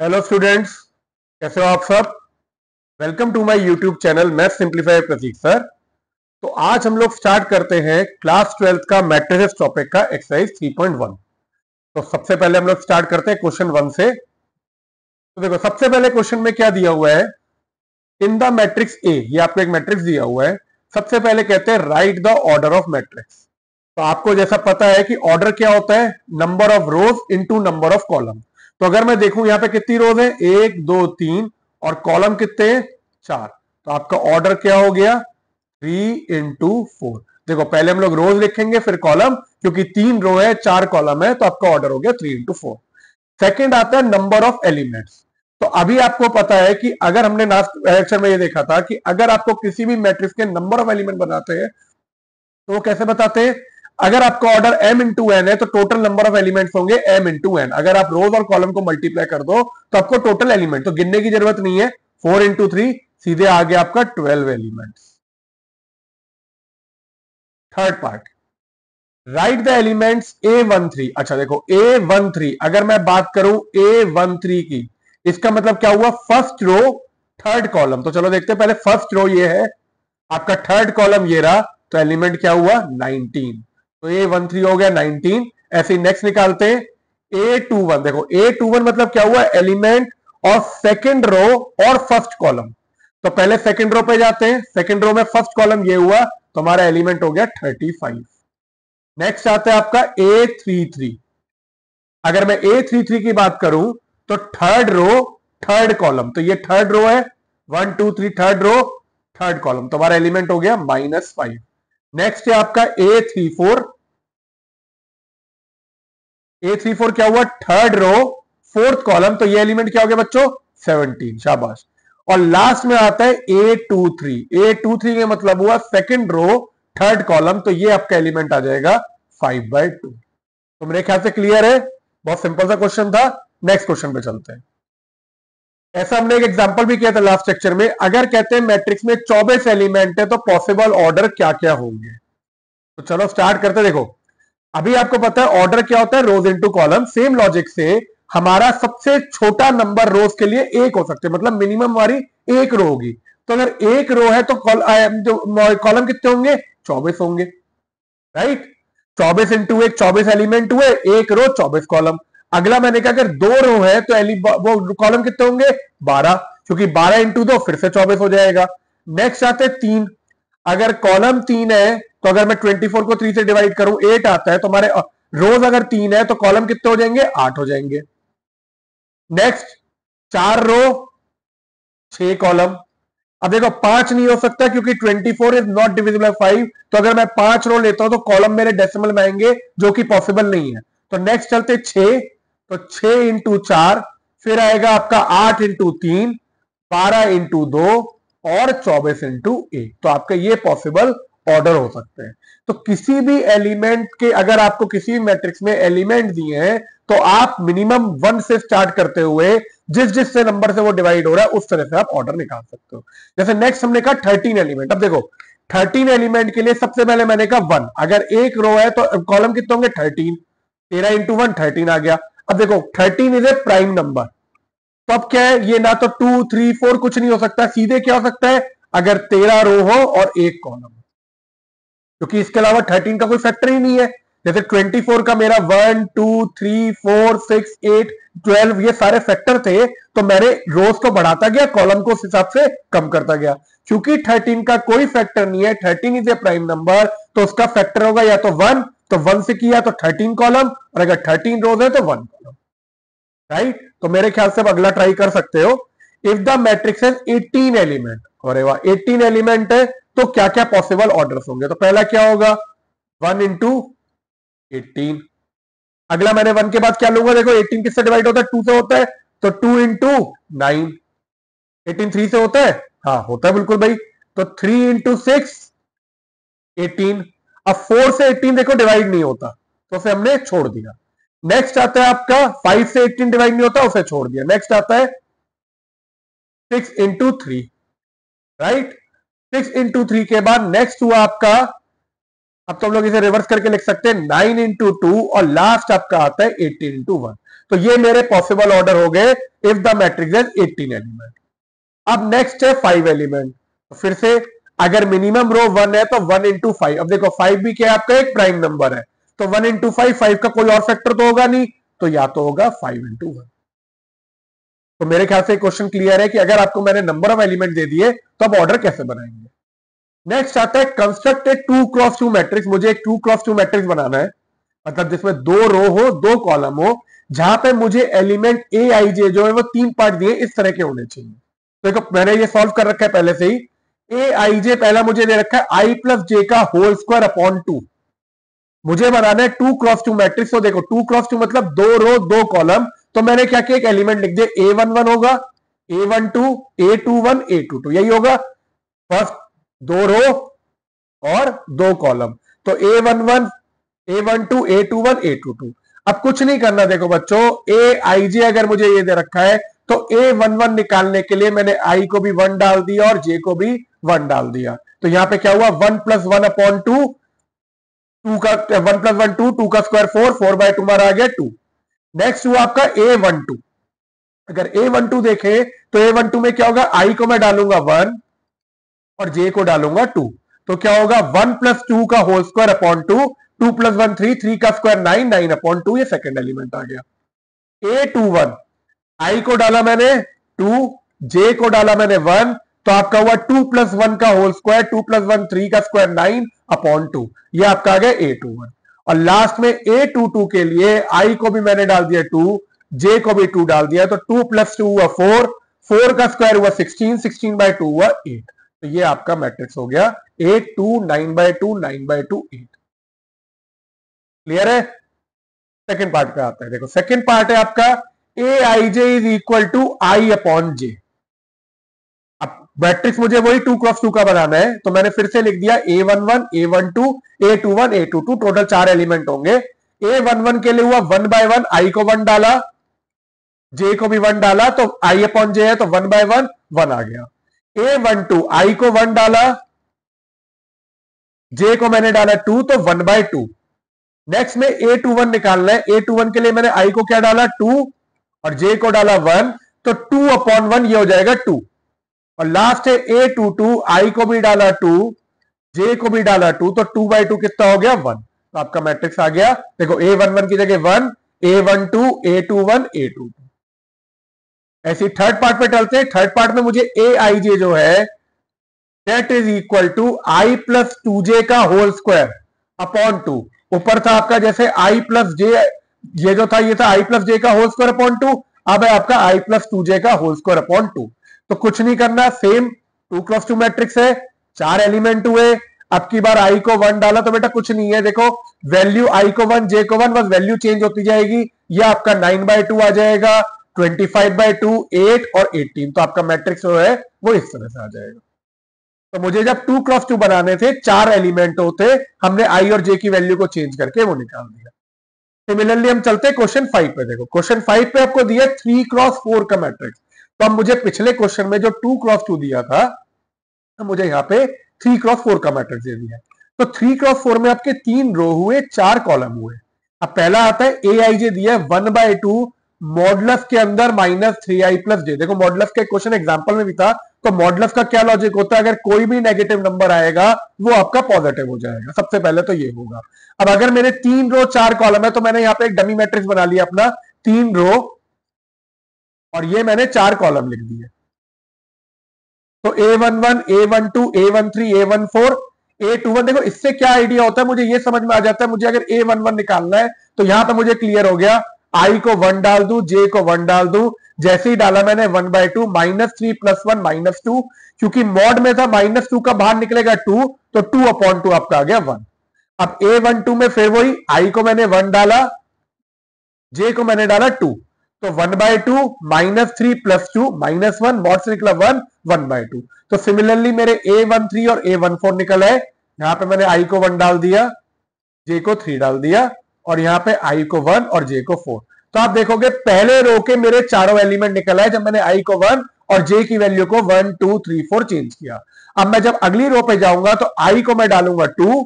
Hello students, कैसे हो आप सब। Welcome to my YouTube channel math simplify Prateek sir. तो आज हम लोग स्टार्ट करते हैं क्लास 12th का मैट्रिसेस टॉपिक का एक्सरसाइज 3.1। तो सबसे पहले हम लोग स्टार्ट करते हैं क्वेश्चन 1 से। तो देखो, सबसे पहले क्वेश्चन में क्या दिया हुआ है, इन द मैट्रिक्स ए, ये आपको एक मैट्रिक्स दिया हुआ है। सबसे पहले कहते हैं right the order of matrix. तो आपको जैसा पता है कि ऑर्डर क्या होता है, number of rose into number of column. तो अगर मैं देखूं यहाँ पे कितनी रोज है, 1 2 3, और कॉलम कितने हैं, 4। तो आपका ऑर्डर क्या हो गया, 3 into 4। देखो, पहले हम लोग रोज लिखेंगे फिर कॉलम, क्योंकि 3 रो है 4 कॉलम है, तो आपका ऑर्डर हो गया 3 into 4। सेकेंड आता है नंबर ऑफ एलिमेंट्स। तो अभी आपको पता है कि अगर हमने लास्ट लेक्चर में ये देखा था कि अगर आपको किसी भी मैट्रिक्स के नंबर ऑफ एलिमेंट बनाते हैं तो वो कैसे बताते हैं। अगर आपका ऑर्डर m×n है तो टोटल नंबर ऑफ एलिमेंट्स होंगे m×n। अगर आप रोज और कॉलम को मल्टीप्लाई कर दो तो आपको टोटल एलिमेंट, तो गिनने की जरूरत नहीं है, 4 into 3 सीधे आ गया आपका 12 elements. Third part, right the elements A13। अच्छा देखो, A13 अगर मैं बात करूं A13 की, इसका मतलब क्या हुआ, फर्स्ट रो थर्ड कॉलम। तो चलो देखते हैं, पहले फर्स्ट रो ये है आपका, थर्ड कॉलम ये रहा, तो एलिमेंट क्या हुआ 19। तो A13 हो गया 19। ऐसे ही नेक्स्ट निकालते हैं A21। देखो A21 मतलब क्या हुआ, एलिमेंट ऑफ सेकेंड रो और फर्स्ट कॉलम। तो पहले सेकेंड रो पे जाते हैं, सेकेंड रो में फर्स्ट कॉलम ये हुआ, तो हमारा एलिमेंट हो गया 35। नेक्स्ट आता है आपका A33। अगर मैं A33 की बात करूं तो थर्ड रो थर्ड कॉलम, तो ये थर्ड रो है, 1 2 3 थर्ड रो थर्ड कॉलम, तो हमारा एलिमेंट हो गया -5। नेक्स्ट है आपका A34। A34 क्या हुआ, थर्ड रो फोर्थ कॉलम, तो ये एलिमेंट क्या हो गया बच्चों 17। शाबाश। और लास्ट में आता है A23। A23 का मतलब हुआ सेकंड रो थर्ड कॉलम, तो ये आपका एलिमेंट आ जाएगा 5/2। तो मेरे ख्याल से क्लियर है, बहुत सिंपल सा क्वेश्चन था। नेक्स्ट क्वेश्चन पे चलते हैं। ऐसा हमने एक एग्जांपल भी किया था लास्ट लेक्चर में। अगर कहते हैं मैट्रिक्स में 24 एलिमेंट है तो पॉसिबल ऑर्डर क्या क्या होंगे। तो चलो स्टार्ट करते हैं। देखो, अभी आपको पता है ऑर्डर क्या होता है, रोज इनटू कॉलम। सेम लॉजिक से हमारा सबसे छोटा नंबर रोज के लिए एक हो सकते हैं, मतलब मिनिमम हमारी एक रो होगी। तो अगर एक रो है तो कॉलम कितने होंगे, 24 होंगे, राइट। 24 into 1 24 एलिमेंट हुए, एक रो 24 कॉलम। अगला मैंने कहा अगर दो रो है तो वो कॉलम कितने होंगे, 12, क्योंकि 12 into 2 फिर से 24 हो जाएगा। नेक्स्ट आते 3। अगर कॉलम 3 है तो अगर मैं 24 को 3 से डिवाइड करूं 8 आता है, तो हमारे रोज अगर 3 है तो कॉलम कितने हो जाएंगे, 8 हो जाएंगे। नेक्स्ट, 4 रो 6 कॉलम। अब देखो 5 नहीं हो सकता क्योंकि 24 इज नॉट डिविजिबल बाय 5। तो अगर मैं 5 रो लेता हूं तो कॉलम मेरे डेसिमल में आएंगे, जो कि पॉसिबल नहीं है। तो नेक्स्ट चलते 6। तो 6 into 4 फिर आएगा आपका 8 into 3, 12 into 2 और 24 into 1। तो आपका ये पॉसिबल ऑर्डर हो सकते हैं। तो किसी भी एलिमेंट के, अगर आपको किसी भी मैट्रिक्स में एलिमेंट दिए हैं तो आप मिनिमम 1 से स्टार्ट करते हुए जिस जिस से नंबर से वो डिवाइड हो रहा है उस तरह से आप ऑर्डर निकाल सकते हो। जैसे नेक्स्ट हमने कहा 13 एलिमेंट। अब देखो 13 एलिमेंट के लिए सबसे पहले मैंने कहा 1। अगर एक रो है तो कॉलम कितने होंगे 13, 13 into 1 13 आ गया। अब देखो 13 इज ए प्राइम नंबर, तो अब क्या है, ये ना तो 2 3 4 कुछ नहीं हो सकता, सीधे क्या हो सकता है, अगर 13 रो हो और एक कॉलम, क्योंकि इसके अलावा 13 का कोई फैक्टर ही नहीं है। जैसे 24 का मेरा 1 2 3 4 6 8 12 ये सारे फैक्टर थे, तो मैंने रोज को बढ़ाता गया, कॉलम को उस हिसाब से कम करता गया। क्योंकि 13 का कोई फैक्टर नहीं है, 13 इज ए प्राइम नंबर, तो उसका फैक्टर होगा या तो 1, तो 1 से किया तो 13 कॉलम, और अगर 13 रोज है तो 1 कॉलम, राइट। तो मेरे ख्याल से अब अगला ट्राई कर सकते हो। If the matrix has 18 element, और 18 एलिमेंट है तो क्या क्या पॉसिबल ऑर्डर्स होंगे। तो पहला क्या होगा, 1 into 18। अगला मैंने 1 के बाद क्या लूंगा, देखो 18 किससे डिवाइड होता है, 2 से होता है, तो 2 into 9। 18 3 से होता है, हाँ होता है बिल्कुल भाई, तो 3 into 6 18। अब 4 से 18 देखो डिवाइड नहीं होता, तो उसे हमने छोड़ दिया। नेक्स्ट आता है आपका 5 से 18 डिवाइड नहीं होता, उसे छोड़ दिया। नेक्स्ट आता है 6 into 3, राइट। 6 into 3 के बाद नेक्स्ट हुआ आपका, अब तो हम लोग इसे रिवर्स करके लिख सकते हैं, 9 into 2, और लास्ट आपका आता है 18 into 1। तो ये मेरे पॉसिबल ऑर्डर हो गए if the matrix has 18 element. अब नेक्स्ट है 5 एलिमेंट। तो फिर से अगर मिनिमम रो 1 है तो 1 इंटू 5। अब देखो 5 भी क्या आपका एक प्राइम नंबर है, तो 1 इंटू 5, 5 का कोई और फैक्टर तो होगा नहीं, तो या तो होगा 5 इंटू 1। तो मेरे ख्याल से क्वेश्चन क्लियर है कि अगर आपको मैंने नंबर ऑफ एलिमेंट दे दिए तो अब ऑर्डर कैसे बनाएंगे। नेक्स्ट आता है कंस्ट्रक्ट ए 2x2 मैट्रिक्स। मुझे एक 2x2 मैट्रिक्स बनाना है, मतलब जिसमें 2 रो हो 2 कॉलम हो, जहां पे मुझे एलिमेंट ए आई जे जो है वो 3 पार्ट दिए इस तरह के होने चाहिए। तो देखो मैंने ये सॉल्व कर रखा है पहले से ही। ए आई जे पहला मुझे दे रखा है आई प्लस जे का होल स्क्वायर अपॉन 2। मुझे बनाना है 2x2 मैट्रिक्स। तो देखो 2x2 मतलब 2 रो 2 कॉलम। तो मैंने क्या किया, एक एलिमेंट लिख दिया, A11 होगा, A12, A21, A22, यही होगा। फर्स्ट 2 रो और 2 कॉलम, तो A11, A12, A21, A22। अब कुछ नहीं करना, देखो बच्चों ए आई जे अगर मुझे ये दे रखा है तो A11 निकालने के लिए मैंने आई को भी 1 डाल दिया और जे को भी 1 डाल दिया। तो यहां पे क्या हुआ, 1 + 1 अपॉन 2, 2 का 1 + 1 2, 2 का स्क्वायर 4, 4/2 हमारा आ गया 2। नेक्स्ट हुआ आपका A12। अगर A12 देखें तो A12 में क्या होगा, आई को मैं डालूंगा 1 और जे को डालूंगा 2। तो क्या होगा 1 + 2 का होल स्क्वायर अपॉन 2, 2 + 1 3, 3 का स्क्वायर 9, 9 अपॉन 2, ये सेकंड एलिमेंट आ गया। A21 आई को डाला मैंने 2, जे को डाला मैंने 1, तो आपका हुआ 2 + 1 का होल स्क्वायर, 2 + 1 3 का स्क्वायर 9 अपॉन 2, ये आपका आ गया A21। और लास्ट में A22 के लिए आई को भी मैंने डाल दिया 2, जे को भी 2 डाल दिया, तो 2 + 2 हुआ 4, 4 का स्क्वायर हुआ 16, 16/2 हुआ 8। तो ये आपका मैट्रिक्स हो गया 8 2 9/2 9/2 8। क्लियर है। सेकंड पार्ट पे आता है, देखो सेकंड पार्ट है आपका A I J is equal to I upon J. अब मैट्रिक्स मुझे वही 2x2 का बनाना है, तो मैंने फिर से लिख दिया A11, A12, A21, A22, total 4 element होंगे। A11 के लिए हुआ 1/1, आई को 1 डाला, जे को भी 1 डाला, तो आई अपॉन जे है तो 1/1 1 आ गया। A12 आई को 1 डाला, जे को मैंने डाला 2, तो 1/2। नेक्स्ट में A21 निकालना है। A21 के लिए मैंने आई को क्या डाला 2 और जे को डाला 1, तो 2/1 ये हो जाएगा 2। और लास्ट है A22, आई को भी डाला 2, जे को भी डाला 2, तो 2/2 कितना हो गया 1। तो आपका मैट्रिक्स आ गया, देखो A11 की जगह 1, A12, A21, A22। ऐसी थर्ड पार्ट पे चलते हैं। थर्ड पार्ट में मुझे ए आई जे जो है that is equal to i plus 2j का होल स्क्वायर अपॉन 2। ऊपर था आपका जैसे आई प्लस जे, ये जो था ये था आई प्लस जे का होल स्क्वायर अपॉन 2, अब है आपका आई प्लस 2j का होल स्क्वायर अपॉन 2। तो कुछ नहीं करना, सेम 2x2 मैट्रिक्स है, 4 एलिमेंट हुए। अब की बार आई को 1 डाला तो बेटा कुछ नहीं है, देखो वैल्यू आई को 1 जे को 1, बस वैल्यू चेंज होती जाएगी। ये आपका 9/2 आ जाएगा, 25/2 8 और 18। तो आपका मैट्रिक्स जो है वो इस तरह से आ जाएगा। तो मुझे जब 2x2 बनाने थे, 4 एलिमेंट होते, हमने आई और जे की वैल्यू को चेंज करके वो निकाल दिया। सिमिलरली हम चलते हैं क्वेश्चन 5 पे। देखो क्वेश्चन 5 पे आपको दिया 3x4 का मैट्रिक्स। तो अब मुझे पिछले क्वेश्चन में जो 2x2 दिया था, तो मुझे यहाँ पे 3x4 का मैट्रिक्स दे दिया। तो 3x4 में आपके 3 रो हुए, 4 कॉलम हुए। अब पहला आता है ए आई जे दिया है 1/2 मॉडुलस के अंदर -3i + j। देखो मॉडुलस का क्वेश्चन एग्जांपल में भी था, तो मॉडुलस का क्या लॉजिक होता है, अगर कोई भी नेगेटिव नंबर आएगा वो आपका पॉजिटिव हो जाएगा, सबसे पहले तो ये होगा। अब अगर मेरे 3 रो 4 कॉलम है, तो मैंने यहाँ पे एक डमी मैट्रिक्स बना लिया अपना, 3 रो और ये मैंने 4 कॉलम लिख दिए। तो A11, A12, A13, A14, A21। देखो इससे क्या आइडिया होता है, मुझे ये समझ में आ जाता है, मुझे अगर A11 निकालना है तो यहां पे मुझे क्लियर हो गया, आई को 1 डाल दूं, जे को 1 डाल दूं, जैसे ही डाला मैंने 1/2, -3 + 1 -2, क्योंकि मॉड में था -2 का बाहर निकलेगा 2, तो 2/2 आपका आ गया 1। अब A12 में फिर वही, आई को मैंने 1 डाला, जे को मैंने डाला 2, तो 1/2 -3 + 2 -1, मॉड से निकला 1, 1/2। तो सिमिलरली मेरे A13 और A14 निकल है। यहां पे मैंने आई को 1 डाल दिया, जे को 3 डाल दिया, और यहां पे आई को 1 और जे को 4। तो आप देखोगे पहले रो के मेरे चारों एलिमेंट निकल आए जब मैंने आई को 1 और जे की वैल्यू को 1 2 3 4 चेंज किया। अब मैं जब अगली रो पे जाऊंगा तो आई को मैं डालूंगा 2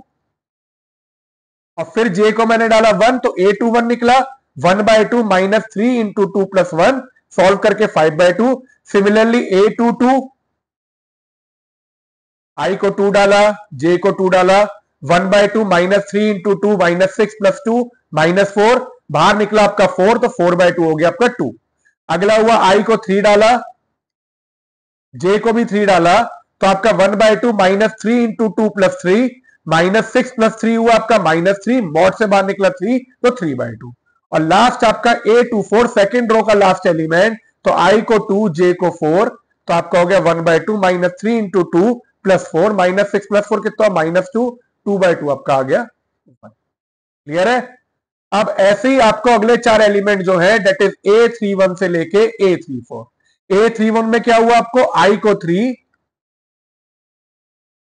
और फिर जे को मैंने डाला 1, तो A21 निकला, 1/2 माइनस 3 इंटू 2 प्लस 1, सॉल्व करके 5/2। सिमिलरली a22 i को 2 डाला, j को 2 डाला, 1/2 minus 3 into 2 minus 6 plus 2 minus 4, बाहर निकला आपका 4, तो 4/2 हो गया आपका 2। अगला हुआ i को 3 डाला, j को भी 3 डाला, तो आपका 1/2 minus 3 into 2 plus 3 minus 6 plus 3 हुआ आपका माइनस 3, मॉड से बाहर निकला 3, तो 3/2। और लास्ट आपका a24 सेकेंड रो का लास्ट एलिमेंट, तो i को 2 j को 4, तो आपका हो गया 1/2 minus 3 into 2 plus 4 minus 6 plus 4 कितना -2, 2/2 आपका आ गया। क्लियर है? अब ऐसे ही आपको अगले 4 एलिमेंट जो है डेट इज a31 से लेके a34। a31 में क्या हुआ आपको, i को 3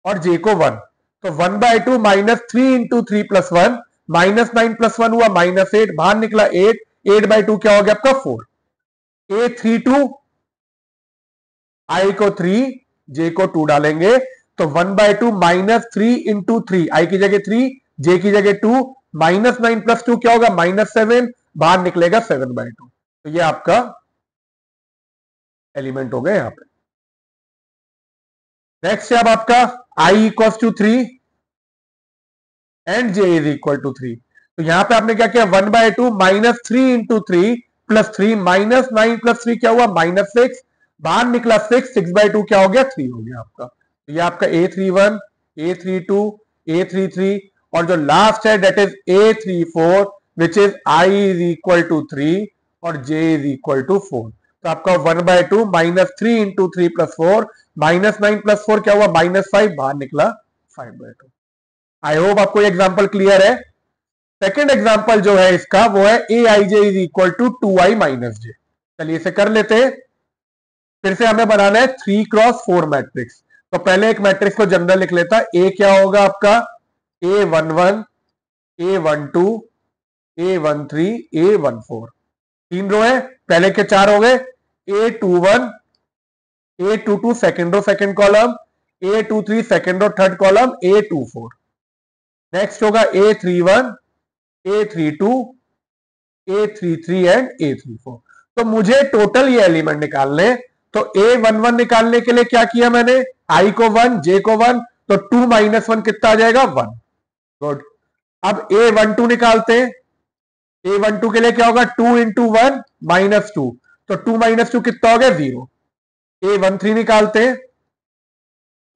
और j को 1, तो 1/2 minus 3 into 3 plus 1 minus 9 plus 1 हुआ -8, बाहर निकला 8, 8/2 क्या हो गया आपका 4। a32 i को 3 j को 2 डालेंगे, तो 1/2 माइनस 3 इंटू 3, i की जगह 3 j की जगह 2, माइनस 9 प्लस 2 क्या होगा -7, बाहर निकलेगा 7/2। तो ये आपका एलिमेंट हो गए यहां पे। नेक्स्ट है अब आपका i equal to 3 and j is equal to 3। तो यहां पे आपने क्या किया, 1/2 minus 3 into 3 plus 3 minus 9 plus 3 क्या हुआ -6, बाहर निकला 6, 6/2 क्या हो गया 3 हो गया आपका। तो ये आपका a31, a32, a33 और जो लास्ट है that is a34 which is i is equal to 3 और j इज इक्वल टू 4। तो आपका 1/2 minus 3 into 3 plus 4 minus 9 plus 4 क्या हुआ -5, बाहर निकला 5/2। आई होप आपको एग्जाम्पल क्लियर है। सेकेंड एग्जाम्पल जो है इसका वो है A I J is equal to 2i minus J. चलिए इसे कर लेते हैं। फिर से हमें बनाना है 3x4 मैट्रिक्स। तो पहले एक मैट्रिक्स को जनरल लिख लेता। ए क्या होगा आपका, a11, a12, a13, a14, 3 रो है, पहले के 4 हो गए। a21, a22 second row second column, a23 second row third column, a24। Next होगा a31, a32, a33 and a34। तो मुझे टोटल ये एलिमेंट निकालने, तो a11 निकालने के लिए क्या किया मैंने, i को 1 j को 1, तो 2 माइनस 1 कितना आ जाएगा 1। गुड। अब a12 निकालते हैं। a12 के लिए क्या होगा, 2 इंटू 1 -2, तो 2 माइनस 2 कितना हो गया 0। a13 निकालते हैं।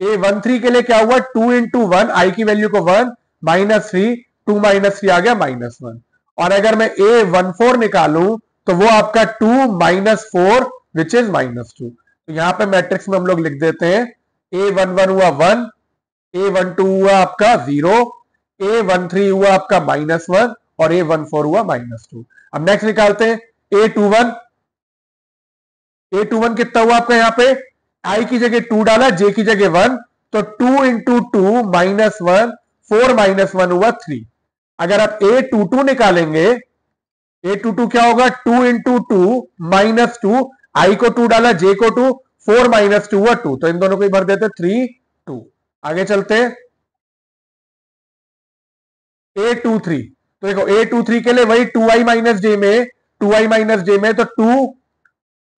a13 के लिए क्या हुआ, 2 इंटू 1 आई की वैल्यू को 1 -3, 2 -3 आ गया -1। और अगर मैं a14 निकालूं तो वो आपका 2 -4 विच इज -2। तो यहां पे मैट्रिक्स में हम लोग लिख देते हैं a11 हुआ 1, a12 हुआ आपका 0, a13 हुआ आपका -1 और a14 हुआ -2। अब नेक्स्ट निकालते हैं a21। a21 कितना हुआ आपका, यहां पे i की जगह 2 डाला, j की जगह 1, तो 2 इंटू 2 -1, 4 -1 हुआ 3। अगर आप a22 निकालेंगे, a22 क्या होगा, 2 इंटू 2 -2, i को 2 डाला, j को 2, 4 -2 हुआ 2, तो इन दोनों को ही भर देते 3 2। आगे चलते हैं a23। तो देखो a23 के लिए वही 2i माइनस जे में, 2i माइनस जे में, तो 2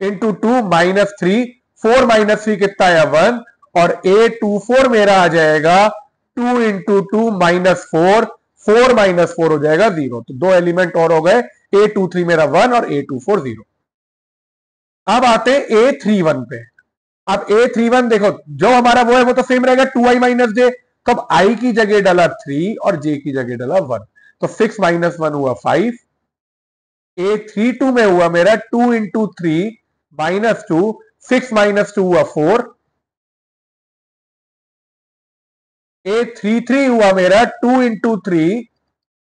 इंटू 2 -3, 4 -3 कितना आया 1, और a24 मेरा आ जाएगा 2 इंटू 2 -4, 4 -4 हो जाएगा 0। तो दो एलिमेंट और हो गए, a23 मेरा 1 और a24 0। अब आते हैं a31 पे। अब a31 देखो जो हमारा वो है वो तो सेम रहेगा 2i माइनस जे, तो अब i की जगह डाला 3 और j की जगह डाला 1, तो 6 -1 हुआ 5। a32 में हुआ मेरा 2 इंटू 3 -2, 6 -2 हुआ 4। a33 हुआ मेरा 2 इंटू 3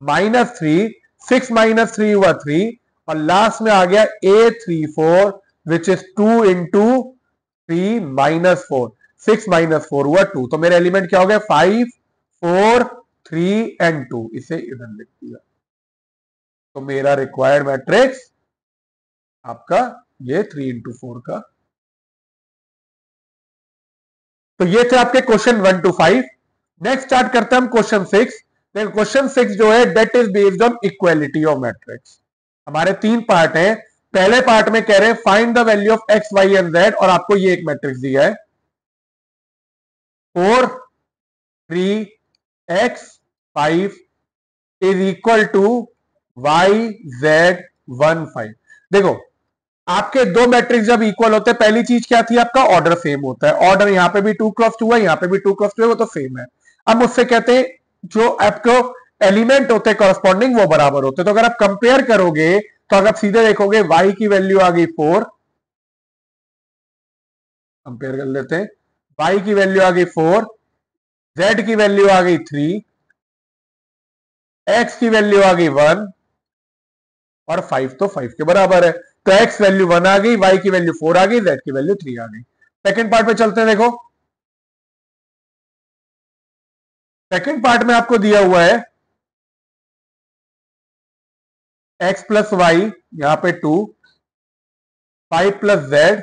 -3, 6 -3 हुआ 3, और लास्ट में आ गया a34 विच इज 2 इंटू 3 -4, 6 -4 हुआ 2। तो मेरे एलिमेंट क्या हो गया 5 4 3 एंड 2। इसे इधर लिख दिया। तो मेरा रिक्वायर्ड मैट्रिक्स आपका ये 3 इंटू 4 का। तो ये थे आपके क्वेश्चन 1 to 5। नेक्स्ट स्टार्ट करते हैं हम क्वेश्चन 6। देखो क्वेश्चन 6 जो है that is based on equality of matrix. हमारे 3 पार्ट हैं। पहले पार्ट में कह रहे हैं find the value of x y and z, और आपको ये एक मैट्रिक्स दिया है 4 3 x 5 is equal to y z 1 5। देखो आपके दो मैट्रिक्स जब इक्वल होते हैं, पहली चीज क्या थी, आपका ऑर्डर सेम होता है। ऑर्डर यहां पे भी 2x2 है, यहां पे भी 2x2 है, वो तो सेम है। अब मुझसे कहते हैं जो आपको एलिमेंट होते हैं कॉरस्पॉन्डिंग वो बराबर होते हैं। तो अगर आप कंपेयर करोगे तो अगर आप सीधे देखोगे y की वैल्यू आ गई 4, कंपेयर कर लेते हैं, y की वैल्यू आ गई 4, z की वैल्यू आ गई 3, x की वैल्यू आ गई 1 और 5 तो 5 के बराबर है। तो x वैल्यू 1 आ गई, y की वैल्यू 4 आ गई, z की वैल्यू 3 आ गई। सेकंड पार्ट पे चलते हैं। देखो सेकंड पार्ट में आपको दिया हुआ है x प्लस वाई, यहां पे 2, 5 प्लस जेड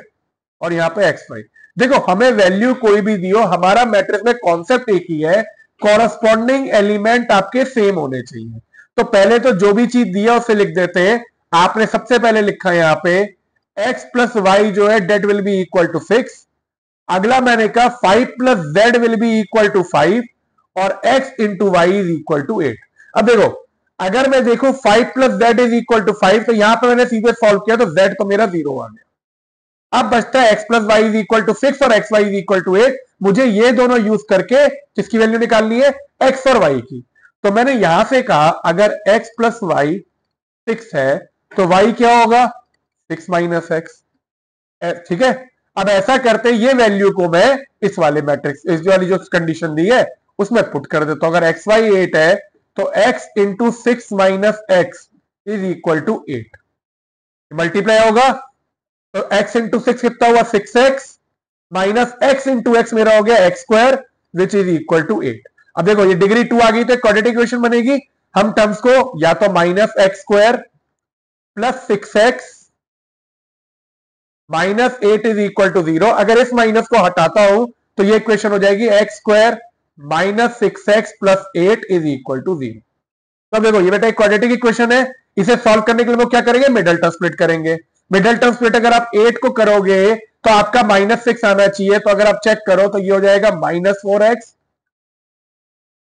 और यहां पे एक्स वाई। देखो हमें वैल्यू कोई भी दियो, हमारा मैट्रिक्स में कॉन्सेप्ट एक ही है, कॉरस्पॉन्डिंग एलिमेंट आपके सेम होने चाहिए। तो पहले तो जो भी चीज दिया उसे लिख देते हैं। आपने सबसे पहले लिखा है यहां पे x प्लस वाई जो है that will be equal to 6। अगला मैंने कहा 5 plus z will be equal to 5 और x into y is equal to 8। अब देखो अगर मैं देखूं 5 plus z is equal to 5, तो यहां पर मैंने सीधे सॉल्व किया तो z तो मेरा 0 आ गया। अब बचता है x plus y is equal to 6 और x y is equal to 8। मुझे ये दोनों यूज करके किसकी वैल्यू निकालनी है, x और y की। तो मैंने यहां से कहा अगर x प्लस वाई 6 है तो y क्या होगा, 6 माइनस एक्स। ठीक है, अब ऐसा करते ये वैल्यू को मैं इस वाले मैट्रिक्स, इस वाली जो कंडीशन दी है उसमें पुट कर देता हूं। अगर एक्स वाई 8 है तो x into 6 minus x is equal to 8, multiply होगा तो x इंटू 6 कितना हुआ, 6x minus x into x मेरा हो गया x square which is equal to 8। अब देखो ये डिग्री 2 आ गई तो क्वाड्रेटिक इक्वेशन बनेगी। हम टर्म्स को या तो minus x square plus 6x minus 8 is equal to 0, अगर इस माइनस को हटाता हूं तो ये इक्वेशन हो जाएगी x square minus 6x plus 8 is equal to 0। तो देखो ये बेटा एक क्वाड्रेटिक इक्वेशन है, इसे सॉल्व करने के लिए वो क्या करेंगे, मिडल टर्म स्प्लिट करेंगे। मिडल टर्म स्प्लिट अगर आप 8 को करोगे तो आपका माइनस 6 आना चाहिए। तो अगर आप चेक करो तो ये हो जाएगा minus 4x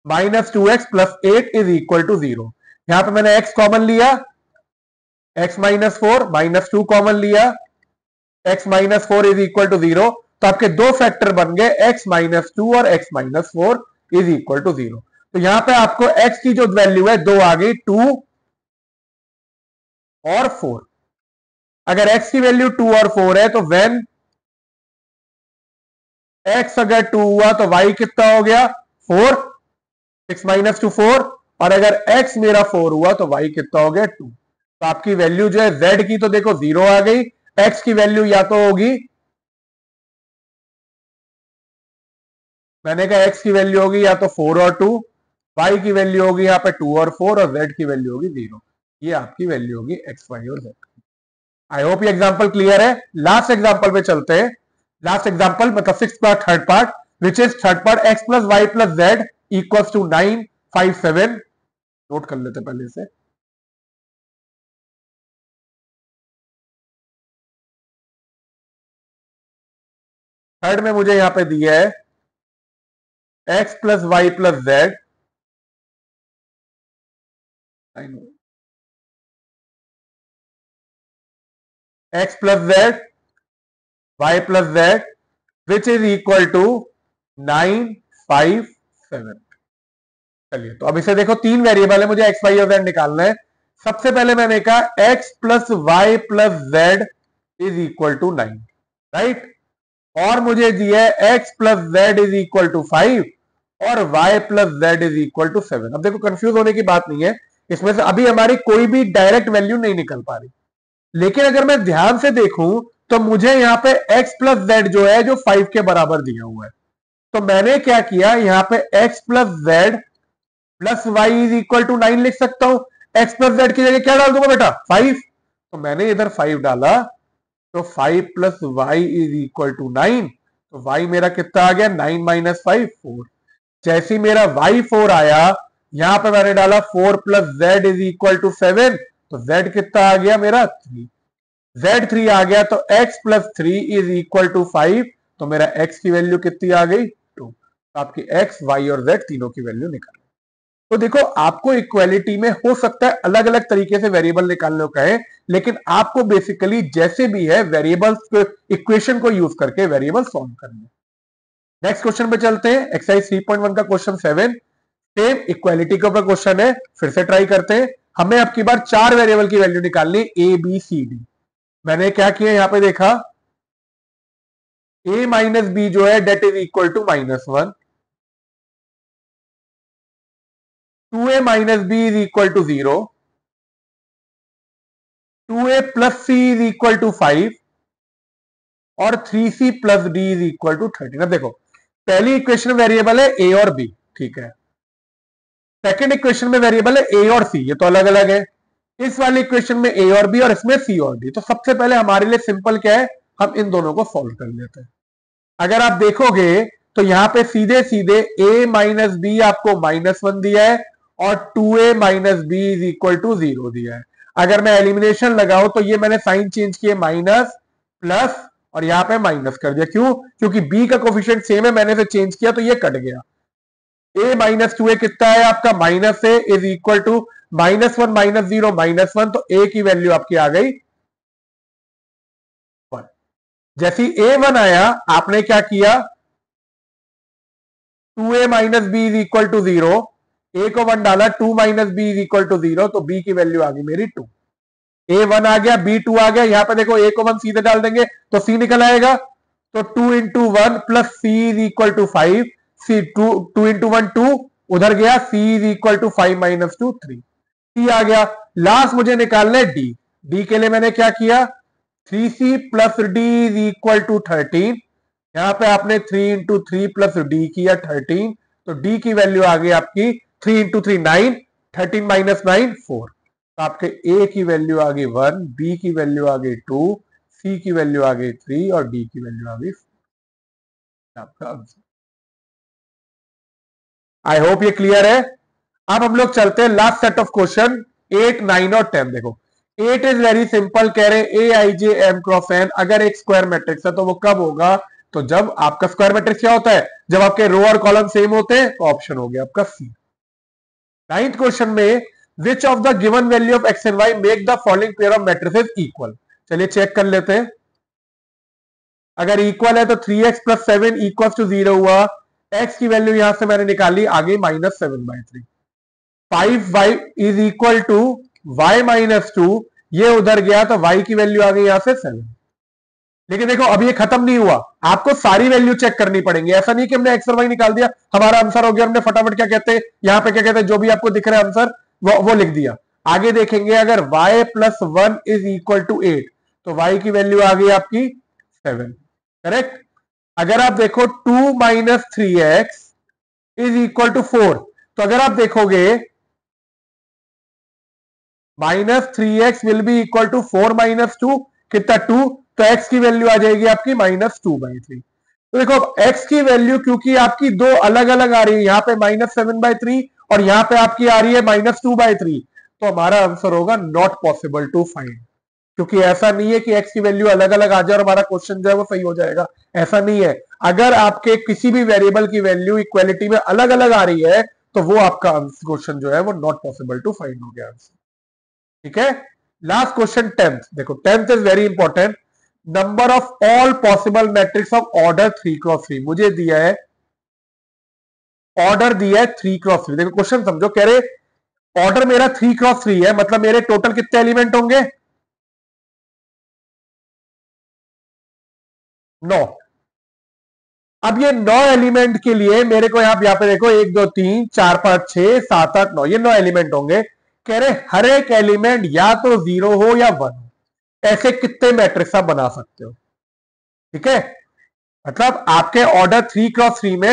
minus 2x plus 8 is equal to 0। यहां पे मैंने x कॉमन लिया, x माइनस 4 माइनस 2 कॉमन लिया, x minus 4 is equal to 0। तो आपके दो फैक्टर बन गए x माइनस 2 और x minus 4 is equal to 0। तो यहां पे आपको x की जो वैल्यू है 2 आ गई, 2 और 4। अगर x की वैल्यू 2 और 4 है तो व्हेन x अगर 2 हुआ तो y कितना हो गया, 4, 6 माइनस 2 4, और अगर x मेरा 4 हुआ तो y कितना हो गया, 2। तो आपकी वैल्यू जो है z की तो देखो 0 आ गई, x की वैल्यू या तो होगी, मैंने कहा x की वैल्यू होगी या तो 4 और 2, y की वैल्यू होगी यहाँ पे 2 और 4 और z की वैल्यू होगी 0। ये आपकी वैल्यू होगी x y और z। आई होप ये एग्जांपल क्लियर है। लास्ट एग्जांपल पे चलते हैं। लास्ट एग्जांपल मतलब six part third part, which is third part x plus y plus z equals to 9 5 7। Note कर लेते पहले से। थर्ड में मुझे यहां पे दिया है x plus y plus z, x plus z y plus z which is equal to 9 5 7। चलिए तो अब इसे देखो, तीन वेरिएबल है, मुझे एक्स वाई और जेड निकालना है। सबसे पहले मैंने कहा x plus y plus z is equal to 9, right. और मुझे दिया है x plus z is equal to 5 और y plus z is equal to 7। अब देखो कंफ्यूज होने की बात नहीं है, इसमें से अभी हमारी कोई भी डायरेक्ट वैल्यू नहीं निकल पा रही। लेकिन अगर मैं ध्यान से देखूं तो मुझे यहां पे x प्लस जेड जो है जो 5 के बराबर दिया हुआ है। तो मैंने क्या किया, यहां पे x plus z plus y is equal to 9 लिख सकता हूं। x प्लस जेड की जगह क्या डाल दूंगा बेटा, 5। तो मैंने इधर 5 डाला तो 5 plus y is equal to 9। तो y मेरा कितना आ गया, 9 माइनस 5 4। जैसे ही मेरा y 4 आया, यहां पे मैंने डाला 4 plus z is equal to 7। तो z कितना आ गया मेरा 3, z3 आ गया तो x plus 3 is equal to 5, तो मेरा x की वैल्यू कितनी आ गई 2। तो आपकी x, y और z तीनों की वैल्यू निकाल। तो देखो आपको इक्वालिटी में हो सकता है अलग अलग तरीके से वेरिएबल निकालने को कहे, लेकिन आपको बेसिकली जैसे भी है वेरिएबल्स इक्वेशन को यूज करके वेरिएबल सॉल्व करना। नेक्स्ट क्वेश्चन पे चलते हैं, एक्सरसाइज 3.1 का क्वेश्चन 7। सेम इक्वालिटी के ऊपर क्वेश्चन है, फिर से ट्राई करते हैं। हमें अब की बार 4 वेरिएबल की वैल्यू निकालनी, ए बी सी डी। मैंने क्या किया यहां पे देखा, a माइनस बी जो है that is equal to -1, 2a minus b is equal to 0, 2a plus c is equal to 5 और 3c plus d is equal to 13। अब देखो पहली इक्वेशन में वेरिएबल है a और b, ठीक है। सेकंड इक्वेशन में वेरिएबल है a और c, ये तो अलग अलग है। इस वाली इक्वेशन में a और b और इसमें c और d। तो सबसे पहले हमारे लिए सिंपल क्या है, हम इन दोनों को सॉल्व कर लेते हैं। अगर आप देखोगे तो यहां पे सीधे सीधे a माइनस बी आपको -1 दिया है और 2a minus b is equal to 0 दिया है। अगर मैं एलिमिनेशन लगाऊं तो ये मैंने साइन चेंज किए माइनस प्लस और यहां पे माइनस कर दिया। क्यों? क्योंकि b का कोफिशिएंट सेम है, मैंने इसे चेंज किया तो ये कट गया। a माइनस 2a कितना है आपका -a is equal to -1 minus 0 -1, तो a की वैल्यू आपकी आ गई 1। जैसी a1 आया आपने क्या किया, 2a minus b is equal to 0, a को 1 डाला, 2 minus b is equal to 0, तो b की वैल्यू आ गई मेरी 2। a1 आ गया, b2 आ गया, यहां पे देखो a को 1 सीधे डाल देंगे तो c निकल आएगा, तो 2 into 1 plus c is equal to 5, c 2 into 1 2 उधर गया, c is equal to 5 minus 2 3, c आ गया। लास्ट मुझे निकालना है d, d के लिए मैंने क्या किया, 3c plus d is equal to 13, यहां पे आपने 3 इंटू 3 प्लस डी किया 13, तो डी की वैल्यू आ गई आपकी 3 इंटू 3 9, 13 माइनस 9 4, तो आपके ए की वैल्यू आ गई 1, बी की वैल्यू आ गई 2, सी की वैल्यू आ गई 3 और डी की वैल्यू आ गई 4। आपका आंसर। आई होप ये क्लियर है। अब हम लोग चलते हैं लास्ट सेट ऑफ क्वेश्चन 8 9 और 10। देखो 8 इज वेरी सिंपल, कह रहे ए I J M cross N अगर एक स्क्वायर मैट्रिक्स है तो वो कब होगा, तो जब आपका स्क्वायर मैट्रिक्स क्या होता है, जब आपके रो और कॉलम सेम होते हैं। तो ऑप्शन हो गया आपका सी। 9th क्वेश्चन में which of the given value of x and y make the following pair of matrices equal. चलिए चेक कर लेते हैं। अगर इक्वल है तो 3x प्लस 7 इक्वल टू 0 हुआ, x की वैल्यू यहां से मैंने निकाली आ गई -7/3। 5y is equal to y minus 2, ये उधर गया तो y की वैल्यू आ गई यहां से 7। लेकिन देखो अभी ये खत्म नहीं हुआ, आपको सारी वैल्यू चेक करनी पड़ेंगी। ऐसा नहीं कि हमने एक्स और वाई निकाल दिया हमारा आंसर हो गया, हमने फटाफट क्या कहते हैं यहां पे क्या कहते हैं, जो भी आपको दिख रहा है आंसर वो लिख दिया। आगे देखेंगे अगर y plus 1 is equal to 8 तो y की वैल्यू आ गई आपकी 7, करेक्ट। अगर आप देखो 2 minus 3x is equal to 4, तो अगर आप देखोगे -3x will be equal to 4 minus 2, कितना 2, तो x की वैल्यू आ जाएगी आपकी -2/3। तो देखो x की वैल्यू क्योंकि आपकी दो अलग अलग आ रही है, यहां पे -7/3 और यहां पे आपकी आ रही है -2/3, तो हमारा आंसर होगा नॉट पॉसिबल टू फाइंड। क्योंकि ऐसा नहीं है कि x की वैल्यू अलग अलग आ जाए और हमारा क्वेश्चन जो है वो सही हो जाएगा, ऐसा नहीं है। अगर आपके किसी भी वेरिएबल की वैल्यू इक्वालिटी में अलग अलग आ रही है तो वो आपका क्वेश्चन जो है वो नॉट पॉसिबल टू फाइंड हो गया आंसर, ठीक है। लास्ट क्वेश्चन 10th, देखो 10th is very important. Number of all possible matrix of order 3x3, मुझे दिया है ऑर्डर दिया है 3x3। देखो क्वेश्चन समझो, कह रहे ऑर्डर मेरा 3x3 है, मतलब मेरे टोटल कितने एलिमेंट होंगे 9। अब ये 9 एलिमेंट के लिए मेरे को यहां पे देखो 1 2 3 4 5 6 7 8 9, ये 9 एलिमेंट होंगे। कह रहे हर एक एलिमेंट या तो 0 हो या 1 हो, ऐसे कितने मैट्रिक्स आप बना सकते हो, ठीक है। मतलब आपके ऑर्डर 3x3 में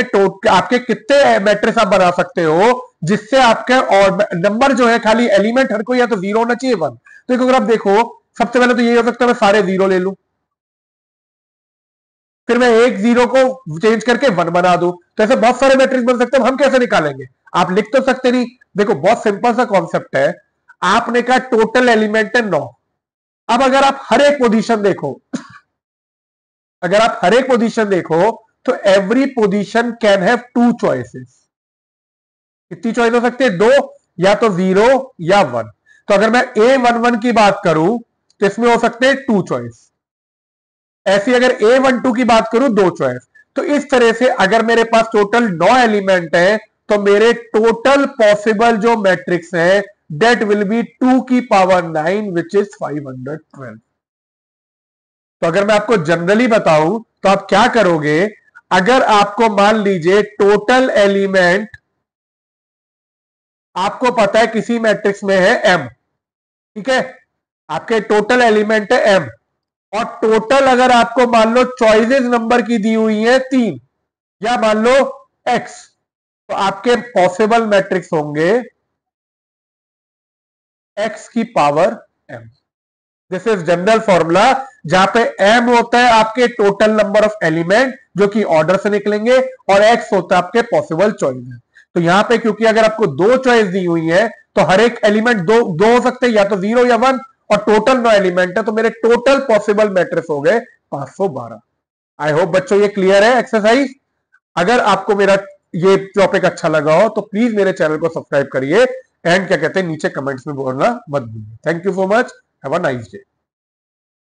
आपके कितने मैट्रिक्स आप बना सकते हो जिससे आपके नंबर जो है खाली एलिमेंट हर कोई या तो 0 होना चाहिए 1। तो अगर आप देखो सबसे पहले तो ये हो सकता है मैं सारे 0 ले लूं, फिर मैं एक 0 को चेंज करके 1 बना दूं, तो ऐसे बहुत सारे मैट्रिक्स बन सकते हैं। हम कैसे निकालेंगे, आप लिख तो सकते नहीं। देखो बहुत सिंपल सा कॉन्सेप्ट है, आपने कहा टोटल एलिमेंट है 9। अब अगर आप हर एक पोजीशन देखो, अगर आप हर एक पोजीशन देखो तो every position can have 2 choices. कितनी चॉइस हो सकती है? 2, या तो 0 या 1। तो अगर मैं A11 की बात करूं तो इसमें हो सकते हैं 2 चॉइस। ऐसी अगर A12 की बात करूं 2 चॉइस। तो इस तरह से अगर मेरे पास टोटल 9 एलिमेंट है तो मेरे टोटल पॉसिबल जो मैट्रिक्स है दैट विल बी 2 की पावर 9 विच इज 512। तो अगर मैं आपको जनरली बताऊं तो आप क्या करोगे? अगर आपको मान लीजिए टोटल एलिमेंट आपको पता है किसी मैट्रिक्स में है m, ठीक है, आपके टोटल एलिमेंट है m, और टोटल अगर आपको मान लो चॉइसेस नंबर की दी हुई है 3 या मान लो x, तो आपके पॉसिबल मैट्रिक्स होंगे x की power m। This is general formula, जहां पे m होता है आपके टोटल नंबर ऑफ एलिमेंट जो कि ऑर्डर से निकलेंगे, और x होता है आपके पॉसिबल चॉइस। तो यहां पे क्योंकि अगर आपको 2 चॉइस दी हुई है तो हर एक एलिमेंट दो हो सकते हैं, या तो 0 या 1, और टोटल 9 एलिमेंट है तो मेरे टोटल पॉसिबल मैट्रिक्स हो गए 512। आई होप बच्चों ये क्लियर है एक्सरसाइज। अगर आपको मेरा ये टॉपिक अच्छा लगा हो तो प्लीज मेरे चैनल को सब्सक्राइब करिए, एंड क्या कहते हैं नीचे कमेंट्स में बोलना मत भूलिए। Thank you so much, have a nice day.